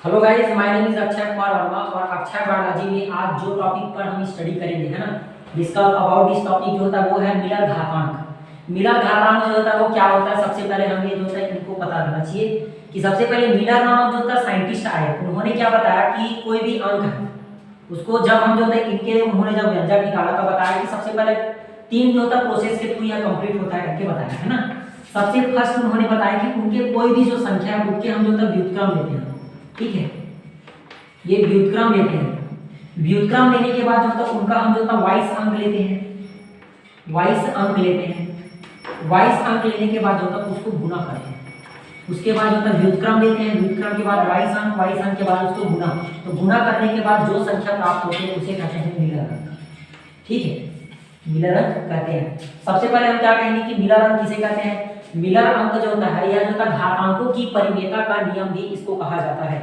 Hello guys, my name is Akshay Kumar Verma और अक्षय बालाजी में आज जो टॉपिक पर हम स्टडी करेंगे है ना, डिस्कस अबाउट दिस टॉपिक जो होता है वो है मिलर घातांक। मिलर घातांक जो होता है वो क्या होता है, सबसे पहले हमें जो होता है इनको पता करना चाहिए कि सबसे पहले मिलर नामक जो होता है साइंटिस्ट आए, उन्होंने क्या बताया कि कोई भी अंक है उसको जब हम जो होता है इनके उन्होंने जब व्यंजक निकाला तो बताया कि सबसे पहले तीन जो होता है प्रोसेस के थ्रू यह कंप्लीट होता है करके बताया है ना। सबसे फर्स्ट उन्होंने बताया कि उनके कोई भी जो संख्या है उनके हम जो होता है व्युत्क्रम लेते हैं, ठीक है, ये व्युत्क्रम लेते हैं। व्युत्क्रम लेने के बाद जो होता है उनका हम जो होता है वाइस अंक लेते हैं, वाइस अंक लेते हैं। वाइस अंक लेने के बाद जो होता है उसको गुना करते हैं। उसके बाद जो होता है व्युत्क्रम लेते हैं, व्युत्क्रम के बाद वाइस अंक के बाद उसको गुना, तो गुना करने के बाद जो संख्या प्राप्त होती है उसे कहते हैं मिलर अंक, ठीक है, मिलर अंक कहते हैं। सबसे पहले हम क्या कहेंगे कि मिलर अंक किसे कहते हैं। मिलर अंक जो होता है यह जो होता है घातांकों की परिमेयता का नियम भी इसको कहा जाता है,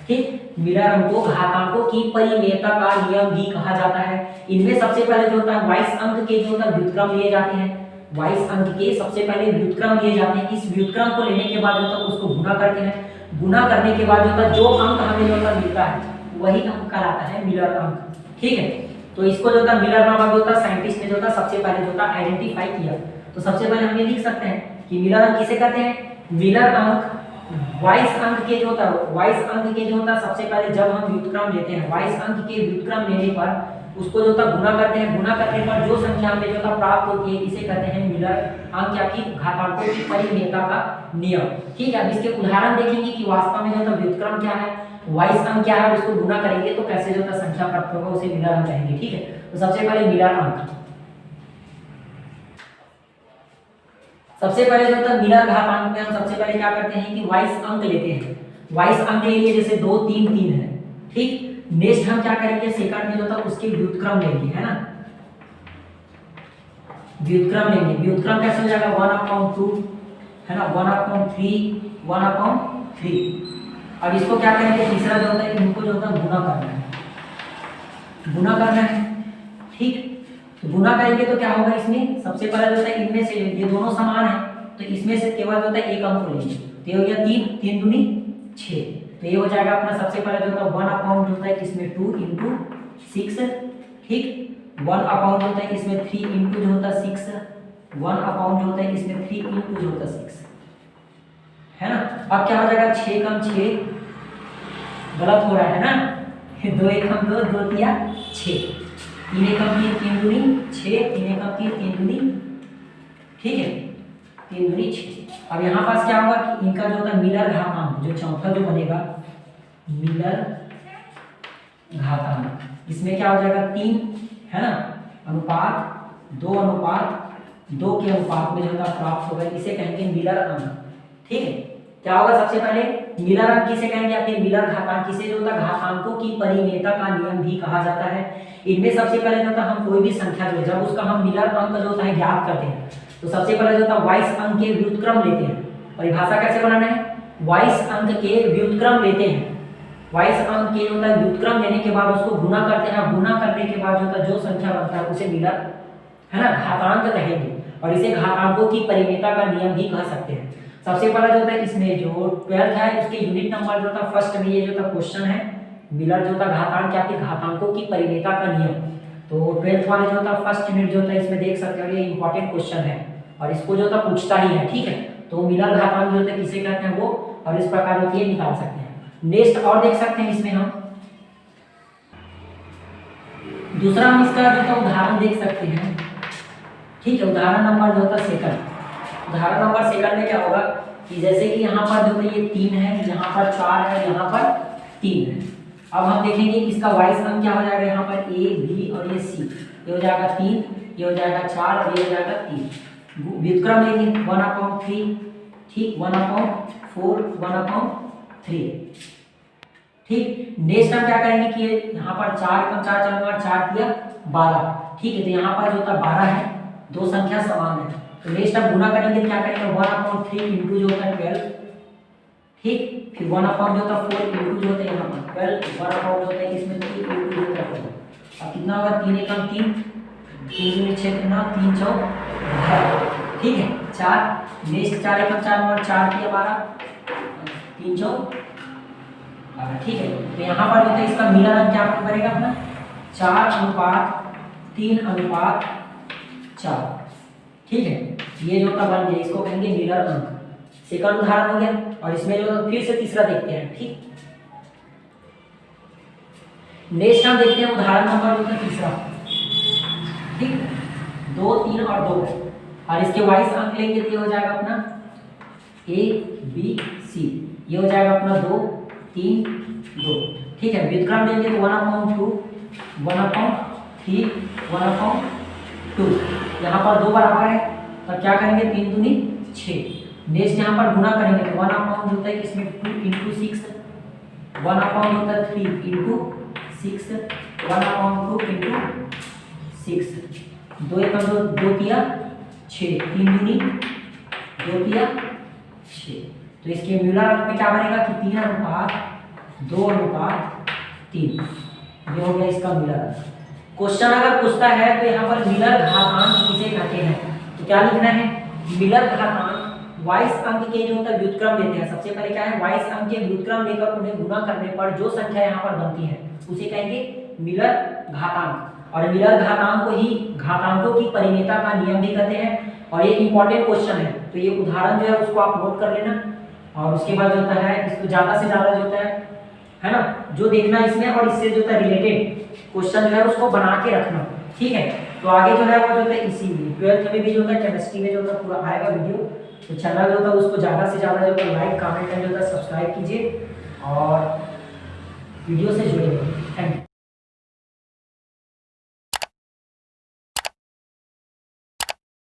ठीक। मिलर अंक को घातांकों की परिमेयता का नियम भी कहा जाता है। इनमें सबसे पहले जो होता है वाइस अंक के जो होता है व्युत्क्रम लिए जाते हैं, वाइस अंक के सबसे पहले व्युत्क्रम लिए जाते हैं। इस व्युत्क्रम को लेने के बाद जो होता है उसको गुना करते हैं। गुना करने के बाद जो होता है जो अंक हमें जो होता है मिलता है वही अंक कहलाता है मिलर अंक, ठीक है। तो इसको जो होता है मिलर नामक जो होता है साइंटिस्ट ने जो होता है सबसे पहले जो होता है आइडेंटिफाई किया। तो सबसे पहले हम ये लिख सकते हैं कि मिलर अंक किसे कहते हैं। मिलर अंक वाइस अंक के जो होता है, वाइस अंक के जो होता है सबसे पहले जब हम व्युत्क्रम लेते हैं, वाइस अंक के व्युत्क्रम लेने पर उसको जो होता है गुना करते हैं। गुना करने पर जो संख्या हमें जो होता है प्राप्त होती है इसे कहते हैं मिलर अंक, या कि घातांकों की परिमेयता का नियम, ठीक है। अब इसके उदाहरण देखेंगे कि वास्तव में जो होता है व्युत्क्रम क्या है, वाइस अंक क्या है, उसको गुना करेंगे तो कैसे जो होता है संख्या प्राप्त होगा उसे मिलर अंक कहेंगे, ठीक है। तो सबसे पहले मिलर अंक, सबसे पहले जो होता है मिलर घातांक में हम सबसे पहले क्या करते हैं कि वाइस अंक लेते हैं। वाइस अंक ले लिए, जैसे 2 3 3 है, ठीक। नेक्स्ट हम क्या करेंगे, सेकंड में जो होता है उसके व्युत्क्रम लेंगे, है ना, व्युत्क्रम लेंगे। व्युत्क्रम कैसे हो जाएगा 1/2 है ना, 1/3 1/3। अब इसको क्या करेंगे, तीसरा जो होता है इनको जो होता है गुना करना है, गुना करना है, ठीक। तो गुना करेंगे तो क्या होगा, इसमें सबसे पहले जो होता है इनमें से ये दोनों समान है तो इसमें से केवल जो होता है एक अंक लेंगे, तो ये हो गया 3 3 दूनी 6, तो ये हो जाएगा अपना सबसे पहले जो होता है 1/, जो होता है इसमें 2 × 6, ठीक। 1/, जो होता है इसमें 3 × जो होता है 6, 1/, जो होता है इसमें 3 × जो होता है 6, है ना। अब क्या हो जाएगा 6 कम 6 गलत हो रहा है ना, 2 1 कम 2 2 3 6, 3 1 कम 3 3 दूनी 6, 3 1 कम 3 3 दूनी, ठीक है, 3 दूनी 6। अब यहाँ पास क्या होगा कि इनका जो होता है मिलर घातांक, जो चौथा जो बनेगा मिलर घातांक, इसमें क्या हो जाएगा 3 है ना, अनुपात 2 के अनुपात में जो होता है प्राप्त होगा, इसे कहेंगे मिलर अंक, ठीक है। क्या होगा, सबसे पहले मिलर अंक किसे कहेंगे या फिर मिलर घातांक किसे जो होता है घातांकों की परिमेयता का नियम भी कहा जाता है। इनमें सबसे पहले जो होता है हम कोई भी संख्या जो जब उसका हम मिलर अंक जो होता है ज्ञात करते हैं तो सबसे पहले जो होता है वाइस अंक के व्युत्क्रम लेते हैं। परिभाषा कैसे बनाना है, वाइस अंक के व्युत्क्रम लेते हैं। वाइस अंक के होता है व्युत्क्रम लेने के बाद उसको गुना करते हैं। गुना करने के बाद जो होता है जो संख्या बनता है उसे मिलर है ना घातांक कहेंगे, और इसे घातांकों की परिमेयता का नियम भी कह सकते हैं। सबसे पहला जो होता है इसमें जो 12th है उसके यूनिट नंबर जो होता है फर्स्ट में ये जो होता क्वेश्चन है मिलर जो होता घातांक या फिर घातांकों की परिमेयता का नियम। तो 12th वाले जो होता फर्स्ट यूनिट जो होता है इसमें देख सकते हो ये इंपॉर्टेंट क्वेश्चन है और इसको जो होता पूछता ही है, ठीक है। तो मिलर घातांक जो होता है किसे कहते हैं वो, और इस प्रकार होती है निकाल सकते हैं। नेक्स्ट और देख सकते हैं इसमें हम दूसरा हम इसका जो होता उदाहरण देख सकते हैं, ठीक है। उदाहरण नंबर जो होता सेकंड, उदाहरण नंबर सेकंड में क्या होगा कि जैसे कि यहाँ पर जो होता है ये 3 है, यहाँ पर 4 है, यहाँ पर 3 है। अब हम देखेंगे इसका वाइस अंक क्या हो जाएगा, यहाँ पर A B और ये C, ये हो जाएगा 3, ये हो जाएगा 4 और ये हो जाएगा 3। व्युत्क्रम लेंगे 1/3, ठीक, 1/4 1/3, ठीक। नेक्स्ट हम क्या करेंगे कि यहाँ पर 4 कम 4 4 4 दिया 12, ठीक है। तो यहाँ पर जो होता 12 है, दो संख्या समान है, तो नेक्स्ट अब गुना करेंगे क्या करेंगे 1/3 इंटू जो होता है 12, ठीक। फिर 1/4 जो होता है 4 इंटू जो होता है यहाँ पर 12, 1/4 जो होता है इसमें 3 इंटू जो होता है 4। अब कितना होगा 3 1 कम 3 3 दूनी 6 कितना 3 4 12, ठीक है 4। नेक्स्ट 4 1 कम 4 और 4 किया 12, 3 4 ठीक है। तो यहाँ पर जो है इसका मिला रंग क्या बनेगा अपना 4:3:4। ठीक है, ये जो का बन गया इसको कहेंगे मिलर अंक। सेकंड उदाहरण हो गया। और इसमें जो फिर से तीसरा देखते हैं। ठीक, नेक्स्ट हम देखते हैं उदाहरण नंबर जो है तीसरा। ठीक, 2, 3 और 2 और इसके वाइस अंक लेंगे तो ये हो जाएगा अपना A B C। ये हो जाएगा अपना 2 3 2। ठीक है, व्युत्क्रम लेंगे तो 1/2 1/3 1/2। यहाँ पर 2 बराबर है तो क्या करेंगे 3 दूनी 6। नेक्स्ट यहाँ पर गुना करेंगे तो 1/2 होता है इसमें 2 × 6 1/2 होता है 3 × 6 1/2 × 6। 2 × 2 2 तिया 6 3 दूनी 2 तिया 6। तो इसके म्यूलर अंक में क्या बनेगा कि 3:2:3। ये हो गया इसका मिलर अंक। क्वेश्चन अगर पूछता है तो यहाँ पर मिलर घातांक किसे कहते हैं तो क्या लिखना है मिलर घातांक वाइस अंक के जो होता है व्युत्क्रम लेते हैं। सबसे पहले क्या है वाइस अंक के व्युत्क्रम लेकर उन्हें गुना करने पर जो संख्या यहाँ पर बनती है उसे कहेंगे मिलर घातांक। और मिलर घातांक को ही घातांकों की परिमेयता का नियम भी कहते हैं। और ये इंपॉर्टेंट क्वेश्चन है तो ये उदाहरण जो है उसको आप नोट कर लेना। और उसके बाद जो होता है इसको ज्यादा से ज्यादा जो होता है ना जो देखना इसमें और इससे जो होता है रिलेटेड क्वेश्चन जो है उसको बना के रखना। ठीक है, तो आगे जो है वो जो होता है इसी 12th में भी जो होता है केमिस्ट्री में जो होता है पूरा आएगा वीडियो। तो चैनल जो होता है उसको ज़्यादा से ज़्यादा जो होता है लाइक कमेंट एंड जो होता है सब्सक्राइब कीजिए और वीडियो से जुड़े रहिए।